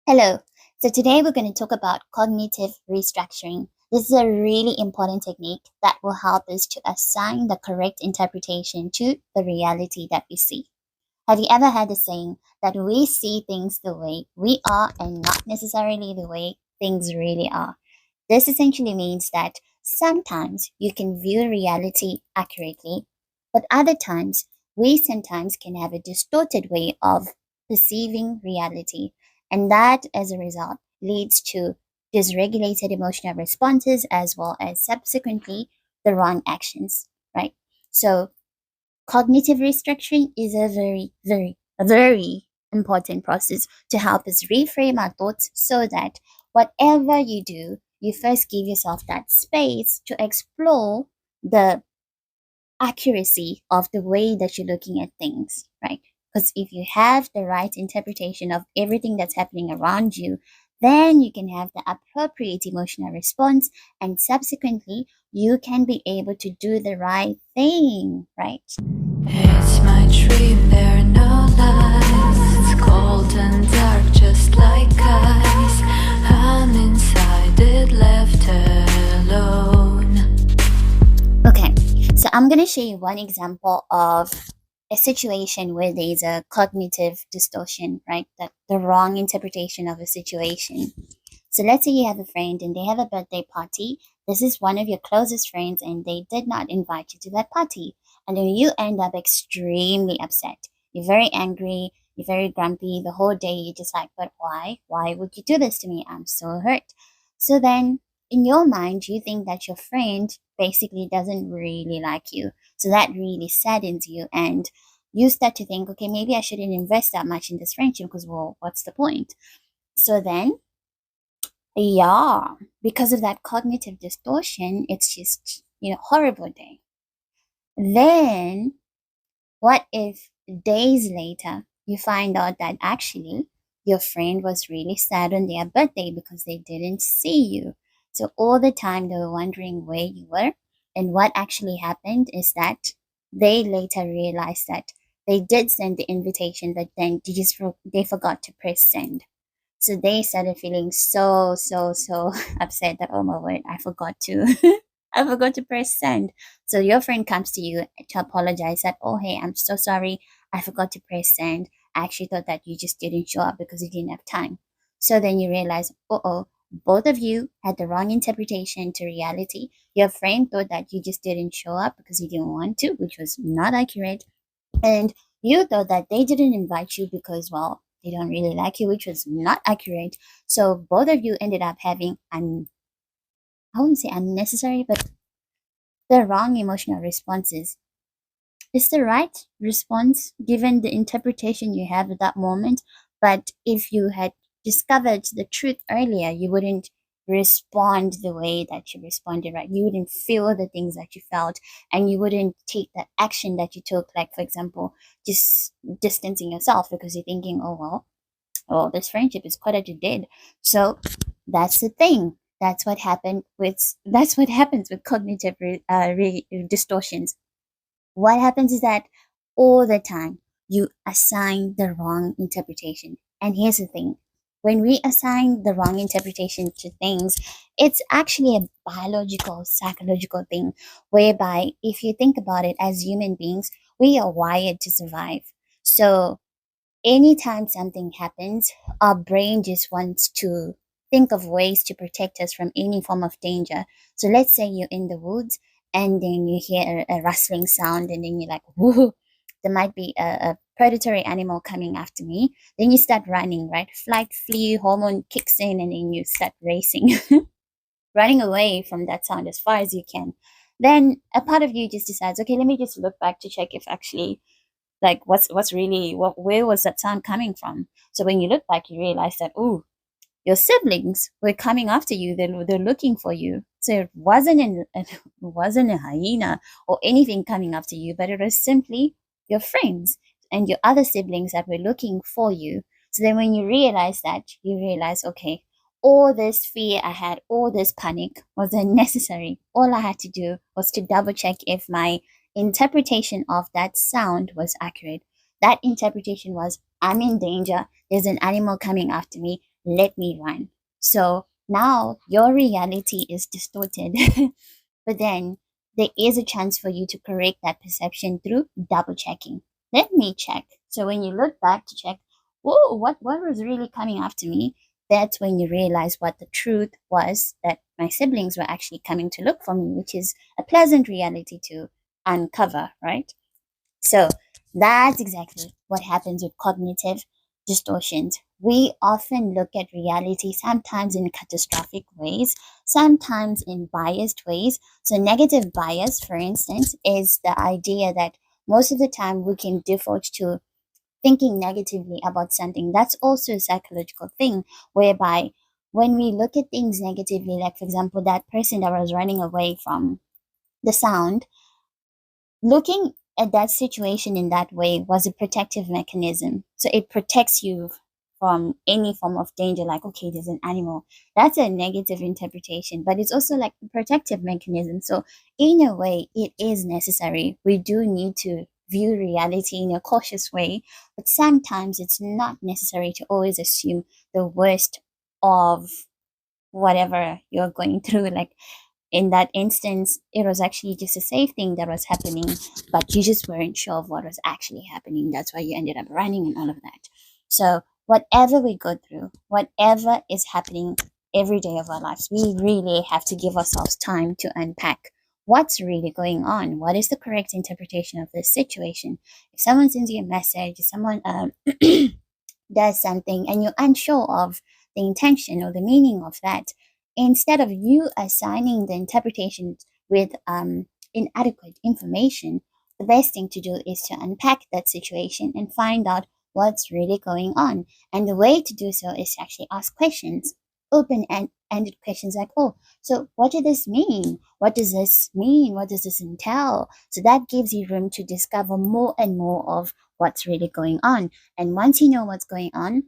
Hello. So today we're going to talk about cognitive restructuring. This is a really important technique that will help us to assign the correct interpretation to the reality that we see. Have you ever heard the saying that we see things the way we are and not necessarily the way things really are? This essentially means that sometimes you can view reality accurately, but other times we sometimes can have a distorted way of perceiving reality. And that, as a result, leads to dysregulated emotional responses as well as subsequently the wrong actions, right? So, cognitive restructuring is a very important process to help us reframe our thoughts so that whatever you do, you first give yourself that space to explore the accuracy of the way that you're looking at things, right? Because if you have the right interpretation of everything that's happening around you, then you can have the appropriate emotional response, and subsequently, you can be able to do the right thing, right? It's my dream, there are no lies. It's cold and dark, just like ice. I'm inside it, left alone. Okay, so I'm going to show you one example of a situation where there's a cognitive distortion, right? That the wrong interpretation of a situation. So let's say you have a friend and they have a birthday party. This is one of your closest friends and they did not invite you to that party. And then you end up extremely upset. You're very angry, you're very grumpy. The whole day you're just like, but why? Why would you do this to me? I'm so hurt. So then in your mind, you think that your friend basically doesn't really like you. So that really saddens you. And you start to think, okay, maybe I shouldn't invest that much in this friendship because, well, what's the point? So then yeah, because of that cognitive distortion, it's just, horrible day. Then, what if days later you find out that actually your friend was really sad on their birthday because they didn't see you? So, all the time they were wondering where you were. And what actually happened is that they later realized that they did send the invitation, but then they forgot to press send. So they started feeling so upset that, oh my word, I forgot to I forgot to press send. So your friend comes to you to apologize that, oh hey, I'm so sorry, I forgot to press send. I actually thought that you just didn't show up because you didn't have time. So then you realize, oh, both of you had the wrong interpretation to reality. Your friend thought that you just didn't show up because you didn't want to, which was not accurate. And you thought that they didn't invite you because, well, they don't really like you, which was not accurate. So both of you ended up having I wouldn't say unnecessary, but the wrong emotional responses. It's the right response given the interpretation you have at that moment. But if you had discovered the truth earlier, you wouldn't respond the way that you responded, right? You wouldn't feel the things that you felt and you wouldn't take the action that you took, like, for example, just distancing yourself because you're thinking, oh, this friendship is quite what you did. So that's the thing. That's what happens with cognitive distortions. What happens is that all the time you assign the wrong interpretation. And here's the thing, when we assign the wrong interpretation to things, it's actually a biological, psychological thing, whereby if you think about it as human beings, we are wired to survive. So anytime something happens, our brain just wants to think of ways to protect us from any form of danger. So let's say you're in the woods and then you hear a rustling sound and then you're like, whoa, there might be a predatory animal coming after me. Then you start running, right? Flight, flee hormone kicks in and then you start racing, running away from that sound as far as you can. Then a part of you just decides, okay, let me just look back to check if actually like what's really where was that sound coming from. So when you look back you realize that, oh, your siblings were coming after you. They're looking for you. So it wasn't a hyena or anything coming after you, but it was simply your friends and your other siblings that were looking for you. So then when you realize that, you realize, okay, all this fear I had, all this panic was unnecessary. All I had to do was to double check if my interpretation of that sound was accurate. That interpretation was, I'm in danger. There's an animal coming after me. Let me run. So now your reality is distorted. But then there is a chance for you to correct that perception through double checking. Let me check. So when you look back to check, oh, what was really coming after me? That's when you realize what the truth was, that my siblings were actually coming to look for me, which is a pleasant reality to uncover, right? So that's exactly what happens with cognitive distortions. We often look at reality sometimes in catastrophic ways, sometimes in biased ways. So, negative bias, for instance, is the idea that most of the time we can default to thinking negatively about something. That's also a psychological thing, whereby when we look at things negatively, like for example, that person that was running away from the sound, looking at that situation in that way was a protective mechanism. So it protects you from any form of danger, like, okay, there's an animal. That's a negative interpretation, but it's also like a protective mechanism. So, in a way, it is necessary. We do need to view reality in a cautious way, but sometimes it's not necessary to always assume the worst of whatever you're going through. Like, in that instance, it was actually just a safe thing that was happening, but you just weren't sure of what was actually happening. That's why you ended up running and all of that. So, whatever we go through, whatever is happening every day of our lives, we really have to give ourselves time to unpack what's really going on. What is the correct interpretation of this situation? If someone sends you a message, if someone does something and you're unsure of the intention or the meaning of that, instead of you assigning the interpretation with inadequate information, the best thing to do is to unpack that situation and find out what's really going on. And the way to do so is to actually ask questions, open-ended questions like, oh, so what does this mean? What does this mean? What does this entail? So that gives you room to discover more and more of what's really going on. And once you know what's going on,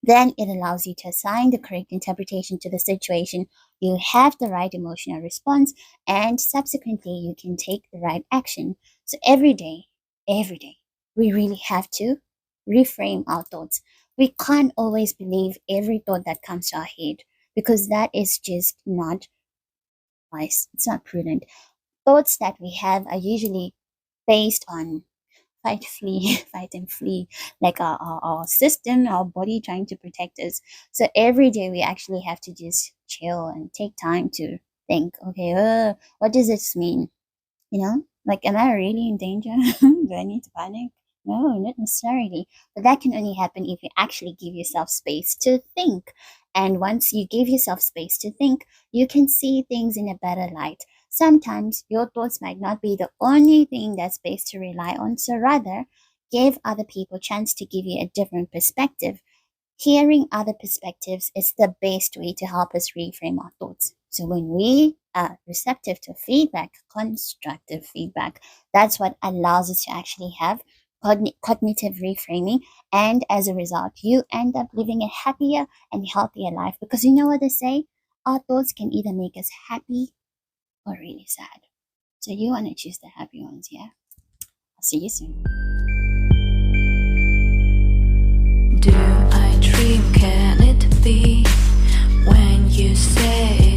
then it allows you to assign the correct interpretation to the situation. You have the right emotional response, and subsequently, you can take the right action. So every day, we really have to reframe our thoughts. We can't always believe every thought that comes to our head because that is just not wise. It's not prudent. Thoughts that we have are usually based on fight, flee, fight and flee, like our system, our body trying to protect us. So every day we actually have to just chill and take time to think, okay, what does this mean? Like, am I really in danger? Do I need to panic? No, not necessarily. But that can only happen if you actually give yourself space to think. And once you give yourself space to think, you can see things in a better light. Sometimes your thoughts might not be the only thing that's best to rely on, so rather give other people a chance to give you a different perspective. Hearing other perspectives is the best way to help us reframe our thoughts. So when we are receptive to feedback, constructive feedback, that's what allows us to actually have cognitive reframing. And as a result, you end up living a happier and healthier life because you know what they say? Our thoughts can either make us happy or really sad. So you want to choose the happy ones, yeah? I'll see you soon. Do I dream? Can it be when you say